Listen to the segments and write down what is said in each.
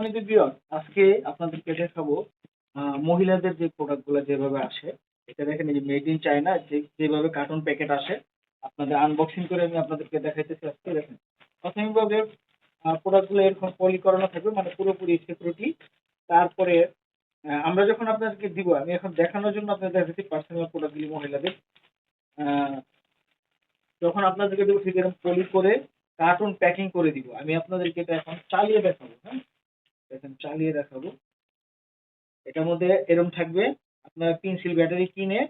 সম্মানিত ভিউয়ার, আজকে আপনাদেরকে দেখাবো মহিলাদের যে প্রোডাক্ট গুলো যেভাবে আসে। এটা দেখেন, এই যে মেড ইন চায়না, যেভাবে কার্টুন প্যাকেট আসে আপনাদের আনবক্সিং করে আমি আপনাদেরকে দেখাইতেছি। আজকে দেখেন, প্রাথমিকভাবে প্রোডাক্ট গুলো এরকম পলি করানো থাকবে, মানে পুরোপুরি সিকিউরিটি। তারপরে আমরা যখন আপনাদেরকে দিব, আমি এখন দেখানোর জন্য আপনাদের দেখাচ্ছি পার্সোনাল প্রোডাক্ট গুলি মহিলাদের। আহ, যখন আপনাদেরকে দেবো ঠিক এরকম পলি করে কার্টুন প্যাকিং করে দিব। আমি আপনাদেরকে এটা এখন চালিয়ে দেখাবো। হ্যাঁ, দেখেন চালিয়ে দেখাবো। এটার মধ্যে এরকম থাকবে, আপনারা পেন্সিল ব্যাটারি কিনে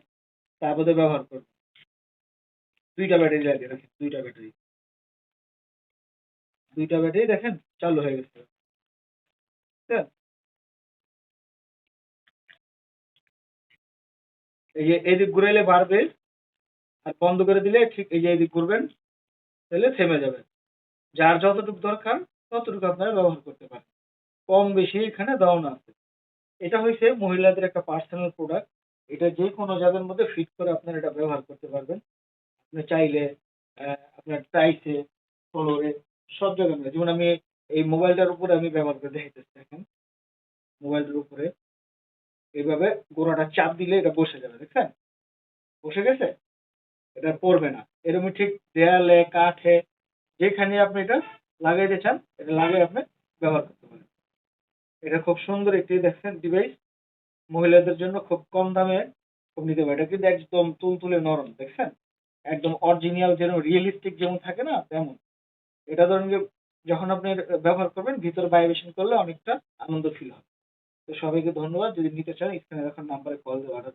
তারপরে ব্যবহার করবেন। দুইটা ব্যাটারি লাগে, দেখেন দুইটা ব্যাটারি দেখেন চালু হয়ে গেছে। ঠিক আছে? এই যে এদিক ঘুরাইলে বাড়বে, আর বন্ধ করে দিলে ঠিক এই যে এদিক ঘুরবেন, তাহলে থেমে যাবে। যার যতটুকু দরকার ততটুকু আপনারা ব্যবহার করতে পারেন। কম বেশি এখানে দেওয়া না আছে। এটা হচ্ছে মহিলাদের একটা পার্সোনাল প্রোডাক্ট। এটা যে কোনো জায়গার মধ্যে ফিট করে আপনারা এটা ব্যবহার করতে পারবেন। আপনি চাইলে আপনার টাইসে, ফ্লোরে, সব জায়গায় মিলে। যেমন আমি এই মোবাইলটার উপরে আমি ব্যবহার করে দেখাইতেছি। দেখেন, মোবাইলটার উপরে এইভাবে গোড়াটা চাপ দিলে এটা বসে যাবে। দেখছেন? বসে গেছে? এটা পড়বে না। এরকম ঠিক দেয়ালে, কাঠে, যেখানে আপনি এটা লাগাইতে চান, এটা লাগিয়ে আপনি ব্যবহার করতে পারেন। এটা খুব সুন্দর একটি দেখছেন ডিভাইস। মহিলাদের জন্য খুব কম দামে খুব নিতে পারে। এটা কিন্তু একদম তুলতুলে নরম, দেখছেন? একদম অরিজিনাল, যেমন রিয়েলিস্টিক যেমন থাকে না তেমন। এটা ধরেন যে যখন আপনি এটা ব্যবহার করবেন, ভিতরে ভাইব্রেশন করলে অনেকটা আনন্দ ফিল হবে। তো সবাইকে ধন্যবাদ। যদি নিতে চান স্ক্রিনে এখন নাম্বারে কল দিয়ে অর্ডার